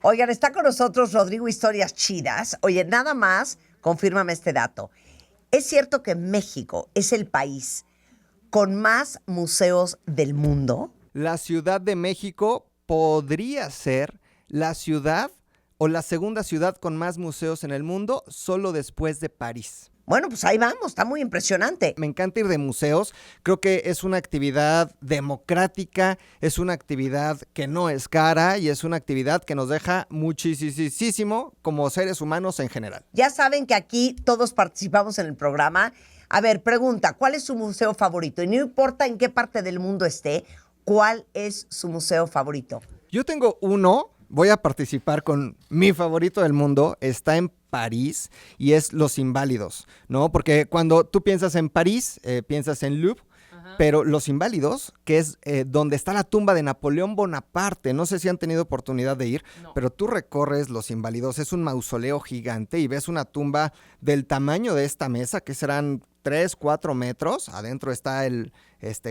Oigan, está con nosotros Rodrigo Historias Chidas. Oye, nada más, confírmame este dato. ¿Es cierto que México es el país con más museos del mundo? La Ciudad de México podría ser la ciudad o la segunda ciudad con más museos en el mundo, solo después de París. Bueno, pues ahí vamos, está muy impresionante. Me encanta ir de museos, creo que es una actividad democrática, es una actividad que no es cara y es una actividad que nos deja muchísimo como seres humanos en general. Ya saben que aquí todos participamos en el programa. A ver, pregunta, ¿cuál es su museo favorito? Y no importa en qué parte del mundo esté, ¿cuál es su museo favorito? Yo tengo uno, voy a participar con mi favorito del mundo, está en París y es Los Inválidos, ¿no? Porque cuando tú piensas en París, piensas en Louvre, pero Los Inválidos, que es donde está la tumba de Napoleón Bonaparte, no sé si han tenido oportunidad de ir, pero tú recorres Los Inválidos, es un mausoleo gigante y ves una tumba del tamaño de esta mesa, que serán 3, 4 metros, adentro está el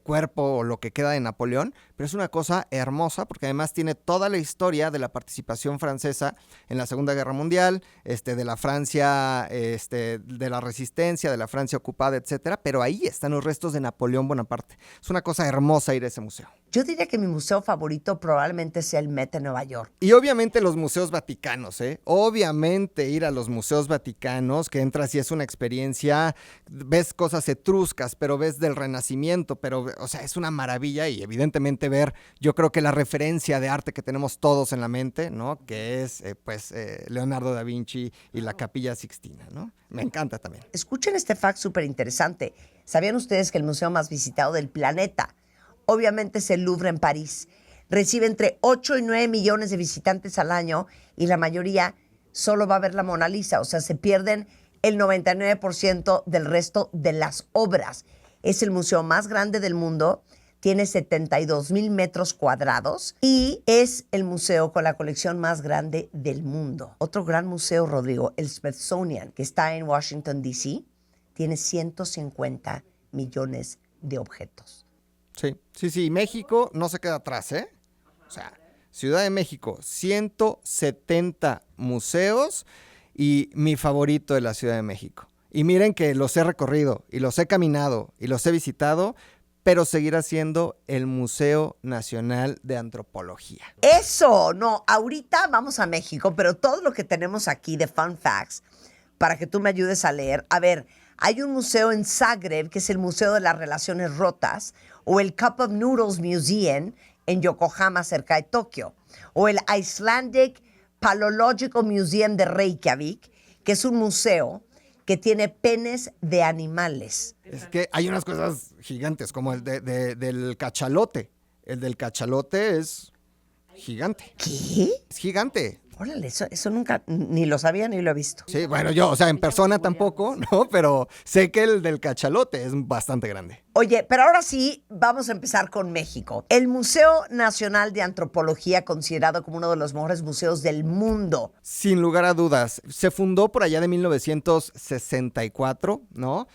cuerpo o lo que queda de Napoleón, pero es una cosa hermosa porque además tiene toda la historia de la participación francesa en la Segunda Guerra Mundial, de la Francia, de la resistencia, de la Francia ocupada, etcétera, pero ahí están los restos de Napoleón Bonaparte. Es una cosa hermosa ir a ese museo. Yo diría que mi museo favorito probablemente sea el Met en Nueva York. Y obviamente los museos vaticanos, ¿eh? Obviamente ir a los museos vaticanos, que entras y es una experiencia, ves cosas etruscas, pero ves del Renacimiento, pero, o sea, es una maravilla y evidentemente ver, yo creo que la referencia de arte que tenemos todos en la mente, ¿no? Que es, Leonardo da Vinci y la Capilla Sixtina, ¿no? Me encanta también. Escuchen este fact súper interesante. ¿Sabían ustedes que el museo más visitado del planeta, obviamente, es el Louvre en París? Recibe entre 8 y 9 millones de visitantes al año y la mayoría solo va a ver la Mona Lisa. O sea, se pierden el 99% del resto de las obras. Es el museo más grande del mundo, tiene 72,000 metros cuadrados y es el museo con la colección más grande del mundo. Otro gran museo, Rodrigo, el Smithsonian, que está en Washington, D.C., tiene 150 millones de objetos. Sí, México no se queda atrás, ¿eh? O sea, Ciudad de México, 170 museos y mi favorito de la Ciudad de México. Y miren que los he recorrido y los he caminado y los he visitado, pero seguirá siendo el Museo Nacional de Antropología. ¡Eso! No, ahorita vamos a México, pero todo lo que tenemos aquí de fun facts, para que tú me ayudes a leer. A ver, hay un museo en Zagreb, que es el Museo de las Relaciones Rotas, o el Cup of Noodles Museum en Yokohama, cerca de Tokio, o el Icelandic Paleological Museum de Reykjavik, que es un museo que tiene penes de animales. Es que hay unas cosas gigantes, como el del cachalote. El del cachalote es gigante. ¿Qué? Es gigante. Órale, eso nunca, ni lo sabía ni lo he visto. Sí, bueno, yo, o sea, en persona tampoco, ¿no? Pero sé que el del cachalote es bastante grande. Oye, pero ahora sí, vamos a empezar con México. El Museo Nacional de Antropología, considerado como uno de los mejores museos del mundo. Sin lugar a dudas. Se fundó por allá de 1964, ¿no?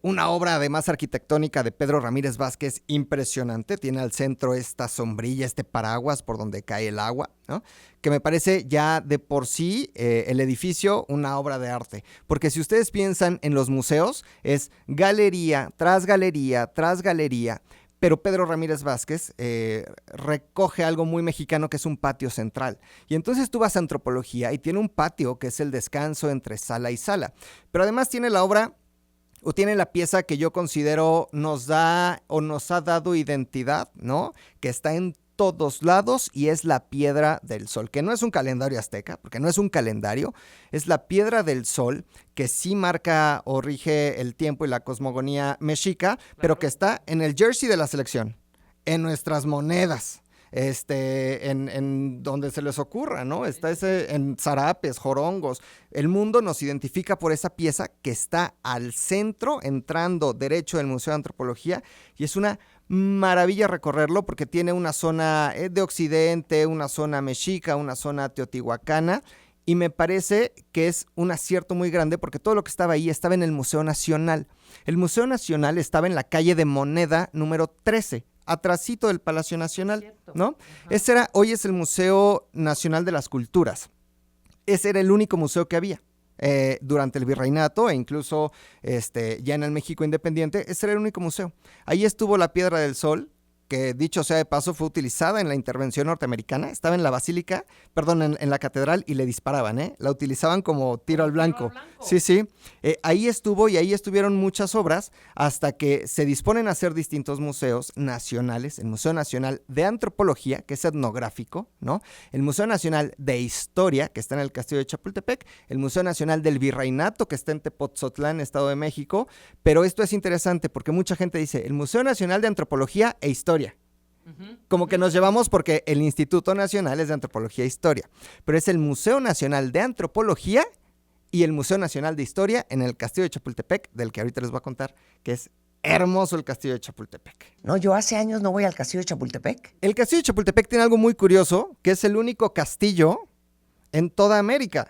Una obra además arquitectónica de Pedro Ramírez Vázquez impresionante. Tiene al centro esta sombrilla, este paraguas por donde cae el agua, ¿no? Que me parece ya de por sí el edificio una obra de arte. Porque si ustedes piensan en los museos, es galería tras galería tras galería. Pero Pedro Ramírez Vázquez recoge algo muy mexicano que es un patio central. Y entonces tú vas a antropología y tiene un patio que es el descanso entre sala y sala. Pero además tiene la obra o tiene la pieza que yo considero nos da o nos ha dado identidad, ¿no? Que está en todos lados y es la Piedra del Sol, que no es un calendario azteca, porque no es un calendario, es la Piedra del Sol que sí marca o rige el tiempo y la cosmogonía mexica, pero que está en el jersey de la selección, en nuestras monedas. En donde se les ocurra, ¿no? Está en zarapes, jorongos. El mundo nos identifica por esa pieza que está al centro, entrando derecho del Museo de Antropología, y es una maravilla recorrerlo porque tiene una zona de Occidente, una zona mexica, una zona teotihuacana, y me parece que es un acierto muy grande porque todo lo que estaba ahí estaba en el Museo Nacional. El Museo Nacional estaba en la calle de Moneda número 13, atrasito del Palacio Nacional, ¿no? Hoy es el Museo Nacional de las Culturas. Ese era el único museo que había. Durante el virreinato e incluso ya en el México independiente, ese era el único museo. Ahí estuvo la Piedra del Sol, que dicho sea de paso fue utilizada en la intervención norteamericana. Estaba en la basílica, perdón, en la catedral y le disparaban, la utilizaban como tiro al blanco. Sí, sí. Ahí estuvo y ahí estuvieron muchas obras hasta que se disponen a hacer distintos museos nacionales. El Museo Nacional de Antropología, que es etnográfico, ¿no? El Museo Nacional de Historia, que está en el Castillo de Chapultepec. El Museo Nacional del Virreinato, que está en Tepoztlán, Estado de México. Pero esto es interesante porque mucha gente dice, el Museo Nacional de Antropología e Historia. Como que nos llevamos porque el Instituto Nacional es de Antropología e Historia, pero es el Museo Nacional de Antropología y el Museo Nacional de Historia en el Castillo de Chapultepec, del que ahorita les voy a contar, que es hermoso el Castillo de Chapultepec. No, yo hace años no voy al Castillo de Chapultepec. El Castillo de Chapultepec tiene algo muy curioso, que es el único castillo en toda América.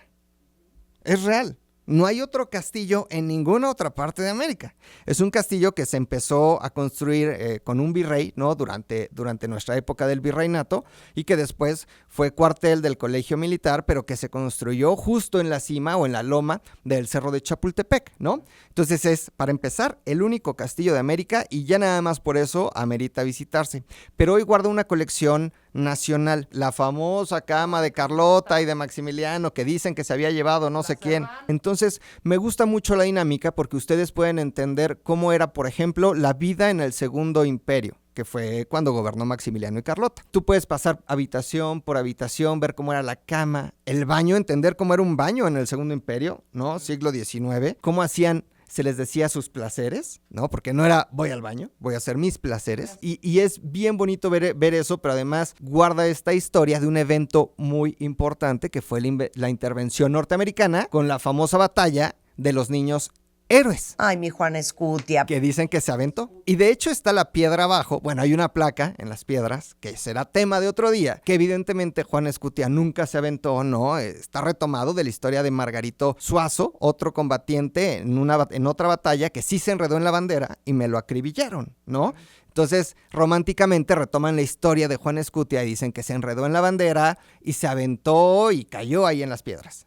Es real. No hay otro castillo en ninguna otra parte de América. Es un castillo que se empezó a construir con un virrey, ¿no? Durante nuestra época del virreinato y que después fue cuartel del colegio militar, pero que se construyó justo en la cima o en la loma del Cerro de Chapultepec, ¿no? Entonces es, para empezar, el único castillo de América y ya nada más por eso amerita visitarse. Pero hoy guarda una colección nacional, la famosa cama de Carlota y de Maximiliano que dicen que se había llevado no sé quién. Entonces me gusta mucho la dinámica porque ustedes pueden entender cómo era, por ejemplo, la vida en el Segundo Imperio, que fue cuando gobernó Maximiliano y Carlota. Tú puedes pasar habitación por habitación, ver cómo era la cama, el baño, entender cómo era un baño en el Segundo Imperio, ¿no? Siglo XIX, cómo hacían, se les decía sus placeres, ¿no? Porque no era voy al baño, voy a hacer mis placeres. Y es bien bonito ver eso, pero además guarda esta historia de un evento muy importante que fue la intervención norteamericana con la famosa batalla de los niños héroes. Ay, mi Juan Escutia. Que dicen que se aventó. Y de hecho está la piedra abajo. Bueno, hay una placa en las piedras, que será tema de otro día, que evidentemente Juan Escutia nunca se aventó, ¿no? Está retomado de la historia de Margarito Suazo, otro combatiente en otra batalla que sí se enredó en la bandera y me lo acribillaron, ¿no? Entonces, románticamente retoman la historia de Juan Escutia y dicen que se enredó en la bandera y se aventó y cayó ahí en las piedras.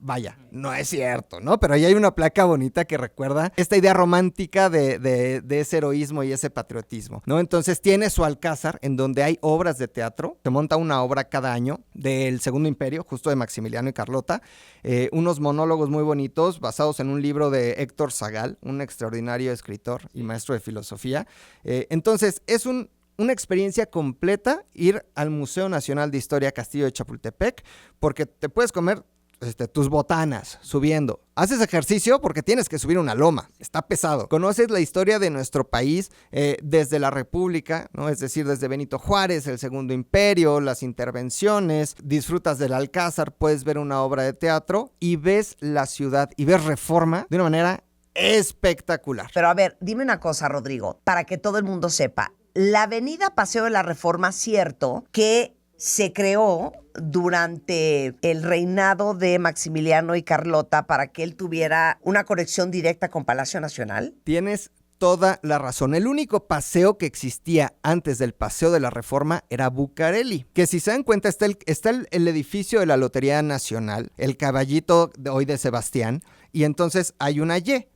Vaya, no es cierto, ¿no? Pero ahí hay una placa bonita que recuerda esta idea romántica de ese heroísmo y ese patriotismo, ¿no? Entonces tiene su alcázar en donde hay obras de teatro, se monta una obra cada año del Segundo Imperio, justo de Maximiliano y Carlota, unos monólogos muy bonitos basados en un libro de Héctor Zagal, un extraordinario escritor y maestro de filosofía. Entonces es una experiencia completa ir al Museo Nacional de Historia Castillo de Chapultepec, porque te puedes comer tus botanas subiendo. Haces ejercicio porque tienes que subir una loma. Está pesado. Conoces la historia de nuestro país desde la República, ¿no? Es decir, desde Benito Juárez, el Segundo Imperio, las intervenciones. Disfrutas del Alcázar, puedes ver una obra de teatro y ves la ciudad y ves Reforma de una manera espectacular. Pero a ver, dime una cosa, Rodrigo, para que todo el mundo sepa. La avenida Paseo de la Reforma, cierto que se creó durante el reinado de Maximiliano y Carlota para que él tuviera una conexión directa con Palacio Nacional. Tienes toda la razón. El único paseo que existía antes del Paseo de la Reforma era Bucareli, que si se dan cuenta está el edificio de la Lotería Nacional, el caballito de hoy de Sebastián, y entonces hay una Y.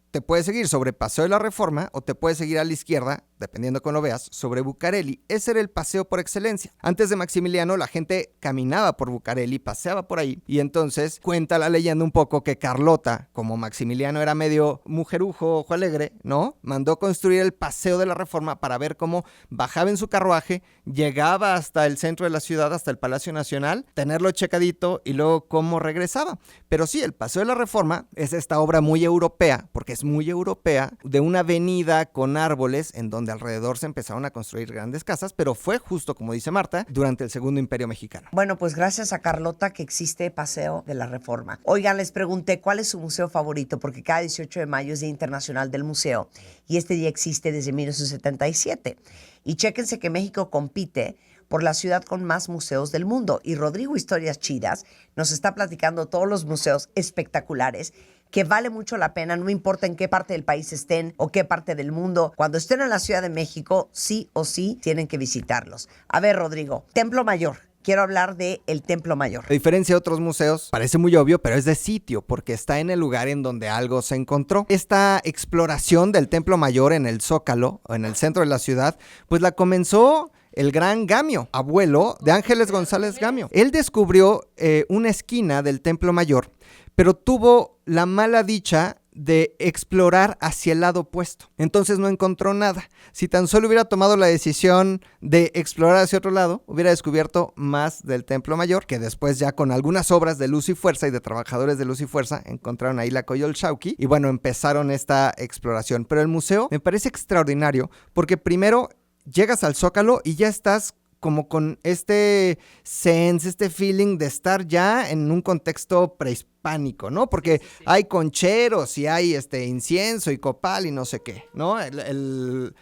Te puedes seguir sobre Paseo de la Reforma o te puedes seguir a la izquierda, dependiendo cómo lo veas, sobre Bucareli. Ese era el paseo por excelencia. Antes de Maximiliano, la gente caminaba por Bucareli, paseaba por ahí, y entonces cuenta la leyenda un poco que Carlota, como Maximiliano era medio mujerujo, ojo alegre, ¿no? Mandó construir el Paseo de la Reforma para ver cómo bajaba en su carruaje, llegaba hasta el centro de la ciudad, hasta el Palacio Nacional, tenerlo checadito y luego cómo regresaba. Pero sí, el Paseo de la Reforma es esta obra muy europea, porque es muy europea, de una avenida con árboles en donde alrededor se empezaron a construir grandes casas, pero fue justo, como dice Marta, durante el Segundo Imperio Mexicano. Bueno, pues gracias a Carlota que existe Paseo de la Reforma. Oigan, les pregunté cuál es su museo favorito, porque cada 18 de mayo es Día Internacional del Museo y este día existe desde 1977. Y chéquense que México compite por la ciudad con más museos del mundo. Y Rodrigo Historias Chidas nos está platicando todos los museos espectaculares que vale mucho la pena, no importa en qué parte del país estén o qué parte del mundo. Cuando estén en la Ciudad de México, sí o sí tienen que visitarlos. A ver, Rodrigo, Templo Mayor. Quiero hablar de el Templo Mayor. A diferencia de otros museos, parece muy obvio, pero es de sitio, porque está en el lugar en donde algo se encontró. Esta exploración del Templo Mayor en el Zócalo, en el centro de la ciudad, pues la comenzó el gran Gamio, abuelo de Ángeles González Gamio. Él descubrió una esquina del Templo Mayor, pero tuvo la mala dicha de explorar hacia el lado opuesto. Entonces no encontró nada. Si tan solo hubiera tomado la decisión de explorar hacia otro lado, hubiera descubierto más del Templo Mayor, que después ya con algunas obras de Luz y Fuerza y de trabajadores de Luz y Fuerza encontraron ahí la Coyolxauhqui y bueno, empezaron esta exploración. Pero el museo me parece extraordinario porque primero llegas al Zócalo y ya estás como con este sense, este feeling de estar ya en un contexto prehispánico, ¿no? Porque hay concheros y hay incienso y copal y no sé qué, ¿no? El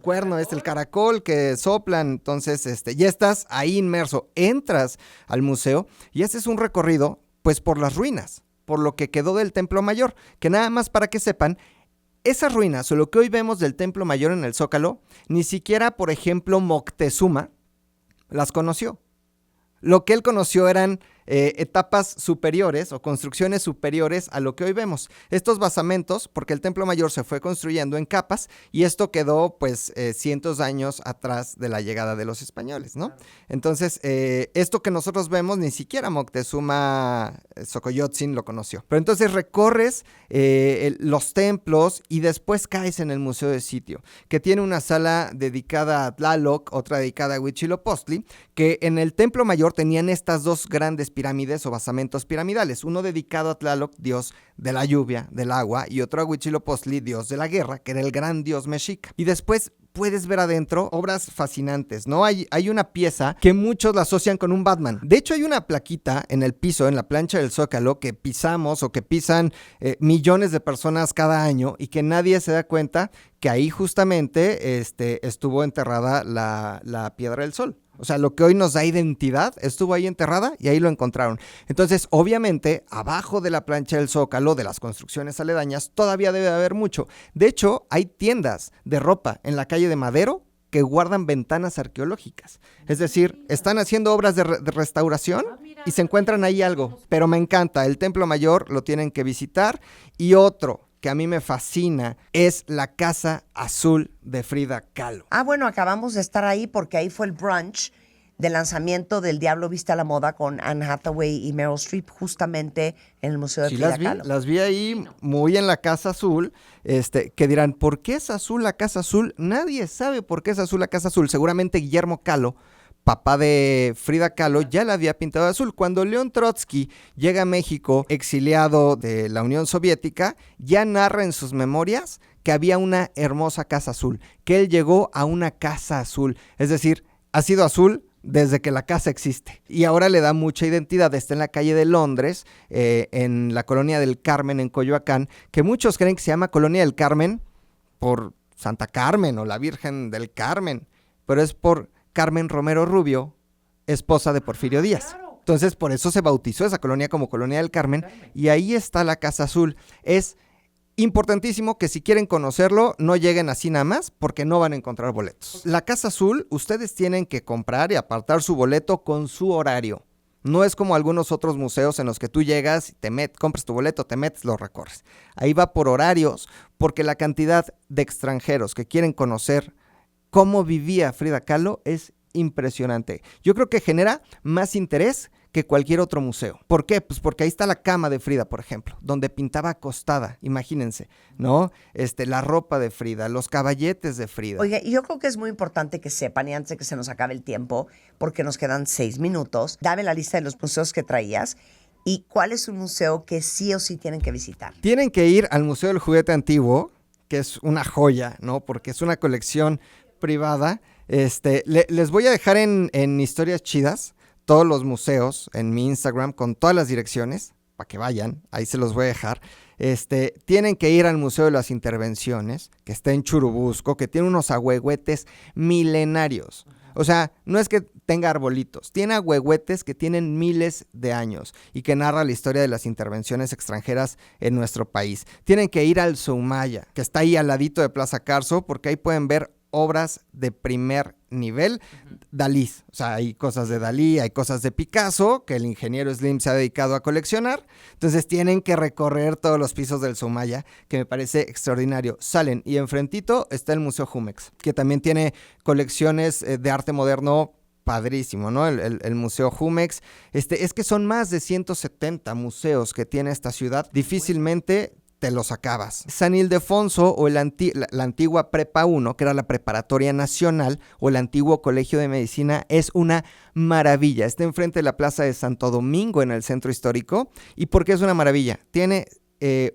cuerno el caracol que soplan, entonces ya estás ahí inmerso, entras al museo y haces un recorrido pues por las ruinas, por lo que quedó del Templo Mayor, que nada más para que sepan, esas ruinas o lo que hoy vemos del Templo Mayor en el Zócalo, ni siquiera, por ejemplo, Moctezuma las conoció. Lo que él conoció eran etapas superiores o construcciones superiores a lo que hoy vemos. Estos basamentos, porque el Templo Mayor se fue construyendo en capas y esto quedó pues cientos de años atrás de la llegada de los españoles, ¿no? Entonces, esto que nosotros vemos, ni siquiera Moctezuma Xocoyotzin lo conoció. Pero entonces recorres los templos y después caes en el Museo de Sitio, que tiene una sala dedicada a Tlaloc, otra dedicada a Huitzilopochtli, que en el Templo Mayor tenían estas dos grandes pirámides o basamentos piramidales, uno dedicado a Tlaloc, dios de la lluvia, del agua, y otro a Huitzilopochtli, dios de la guerra, que era el gran dios mexica. Y después puedes ver adentro obras fascinantes, ¿no? Hay una pieza que muchos la asocian con un Batman. De hecho, hay una plaquita en el piso, en la plancha del Zócalo, que pisamos o que pisan millones de personas cada año y que nadie se da cuenta que ahí justamente estuvo enterrada la Piedra del Sol. O sea, lo que hoy nos da identidad estuvo ahí enterrada y ahí lo encontraron. Entonces, obviamente, abajo de la plancha del Zócalo, de las construcciones aledañas, todavía debe haber mucho. De hecho, hay tiendas de ropa en la calle de Madero que guardan ventanas arqueológicas. Es decir, están haciendo obras de restauración y se encuentran ahí algo. Pero me encanta, el Templo Mayor lo tienen que visitar. Y otro que a mí me fascina es la Casa Azul de Frida Kahlo. Ah, bueno, acabamos de estar ahí porque ahí fue el brunch de lanzamiento del Diablo Viste a la Moda con Anne Hathaway y Meryl Streep justamente en el Museo de Frida Kahlo. Las vi ahí muy en la Casa Azul, que dirán, ¿por qué es azul la Casa Azul? Nadie sabe por qué es azul la Casa Azul. Seguramente Guillermo Kahlo, papá de Frida Kahlo, ya la había pintado de azul. Cuando León Trotsky llega a México, exiliado de la Unión Soviética, ya narra en sus memorias que había una hermosa Casa Azul, que él llegó a una Casa Azul. Es decir, ha sido azul desde que la casa existe. Y ahora le da mucha identidad. Está en la calle de Londres, en la Colonia del Carmen, en Coyoacán, que muchos creen que se llama Colonia del Carmen por Santa Carmen o la Virgen del Carmen, pero es por Carmen Romero Rubio, esposa de Porfirio Díaz. Entonces, por eso se bautizó esa colonia como Colonia del Carmen, y ahí está la Casa Azul. Es importantísimo que si quieren conocerlo, no lleguen así nada más, porque no van a encontrar boletos. La Casa Azul, ustedes tienen que comprar y apartar su boleto con su horario. No es como algunos otros museos en los que tú llegas, compras tu boleto, te metes, lo recorres. Ahí va por horarios, porque la cantidad de extranjeros que quieren conocer cómo vivía Frida Kahlo es impresionante. Yo creo que genera más interés que cualquier otro museo. ¿Por qué? Pues porque ahí está la cama de Frida, por ejemplo, donde pintaba acostada, imagínense, ¿no? La ropa de Frida, los caballetes de Frida. Oiga, y yo creo que es muy importante que sepan, y antes de que se nos acabe el tiempo, porque nos quedan 6 minutos, dame la lista de los museos que traías y cuál es un museo que sí o sí tienen que visitar. Tienen que ir al Museo del Juguete Antiguo, que es una joya, ¿no? Porque es una colección privada. Les voy a dejar en Historias Chidas todos los museos en mi Instagram con todas las direcciones para que vayan, ahí se los voy a dejar. Tienen que ir al Museo de las Intervenciones, que está en Churubusco, que tiene unos ahuehuetes milenarios. O sea, no es que tenga arbolitos. Tiene ahuehuetes que tienen miles de años y que narra la historia de las intervenciones extranjeras en nuestro país. Tienen que ir al Soumaya, que está ahí al ladito de Plaza Carso, porque ahí pueden ver obras de primer nivel. Dalí, o sea, hay cosas de Dalí, hay cosas de Picasso, que el ingeniero Slim se ha dedicado a coleccionar. Entonces tienen que recorrer todos los pisos del Soumaya, que me parece extraordinario. Salen y enfrentito está el Museo Jumex, que también tiene colecciones de arte moderno padrísimo, ¿no? El Museo Jumex. Es que son más de 170 museos que tiene esta ciudad. Difícilmente te los acabas. San Ildefonso o la antigua Prepa 1, que era la Preparatoria Nacional, o el antiguo Colegio de Medicina, es una maravilla. Está enfrente de la Plaza de Santo Domingo en el centro histórico. ¿Y por qué es una maravilla? Tiene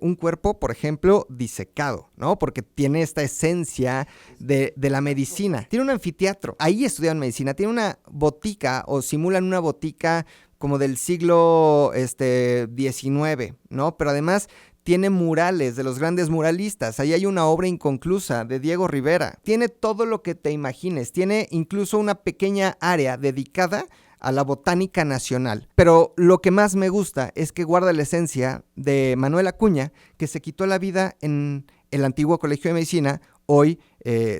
un cuerpo, por ejemplo, disecado, ¿no? Porque tiene esta esencia de la medicina. Tiene un anfiteatro. Ahí estudian medicina. Tiene una botica o simulan una botica como del siglo XIX, ¿no? Pero además tiene murales de los grandes muralistas. Ahí hay una obra inconclusa de Diego Rivera. Tiene todo lo que te imagines. Tiene incluso una pequeña área dedicada a la botánica nacional. Pero lo que más me gusta es que guarda la esencia de Manuel Acuña, que se quitó la vida en el antiguo Colegio de Medicina, hoy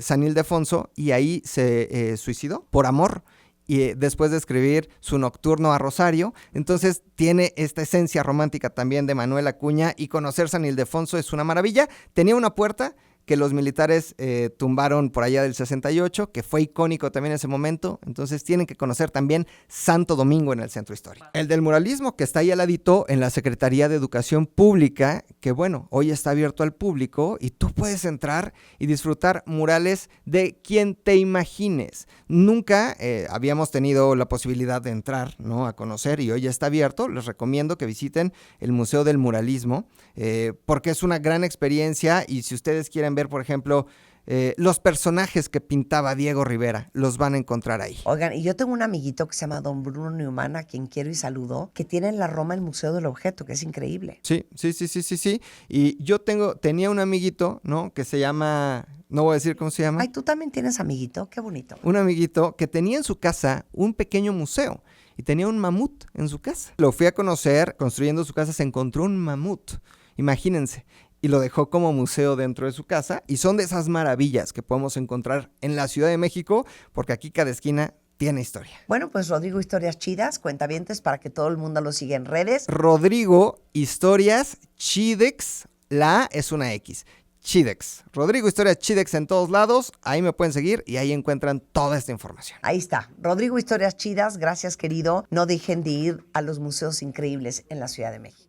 San Ildefonso, y ahí se suicidó por amor. Y después de escribir su Nocturno a Rosario, entonces tiene esta esencia romántica también de Manuel Acuña, y conocer San Ildefonso es una maravilla. Tenía una puerta que los militares tumbaron por allá del 68, que fue icónico también en ese momento. Entonces tienen que conocer también Santo Domingo en el centro histórico. El del muralismo, que está ahí al ladito en la Secretaría de Educación Pública, que bueno, hoy está abierto al público y tú puedes entrar y disfrutar murales de quien te imagines. Nunca habíamos tenido la posibilidad de entrar, ¿no?, a conocer, y hoy ya está abierto. Les recomiendo que visiten el Museo del Muralismo, porque es una gran experiencia. Y si ustedes quieren ver, por ejemplo, los personajes que pintaba Diego Rivera, los van a encontrar ahí. Oigan, y yo tengo un amiguito que se llama don Bruno Neumann, a quien quiero y saludo, que tiene en la Roma el Museo del Objeto, que es increíble. Sí. Y yo tenía un amiguito, ¿no?, que se llama, no voy a decir cómo se llama. Ay, tú también tienes amiguito, qué bonito. Un amiguito que tenía en su casa un pequeño museo y tenía un mamut en su casa. Lo fui a conocer, construyendo su casa se encontró un mamut, imagínense. Y lo dejó como museo dentro de su casa, y son de esas maravillas que podemos encontrar en la Ciudad de México, porque aquí cada esquina tiene historia. Bueno, pues Rodrigo Historias Chidas, cuentavientes, para que todo el mundo lo siga en redes. Rodrigo Historias Chidex, la A es una X, Chidex. Rodrigo Historias Chidex en todos lados, ahí me pueden seguir y ahí encuentran toda esta información. Ahí está, Rodrigo Historias Chidas, gracias querido. No dejen de ir a los museos increíbles en la Ciudad de México.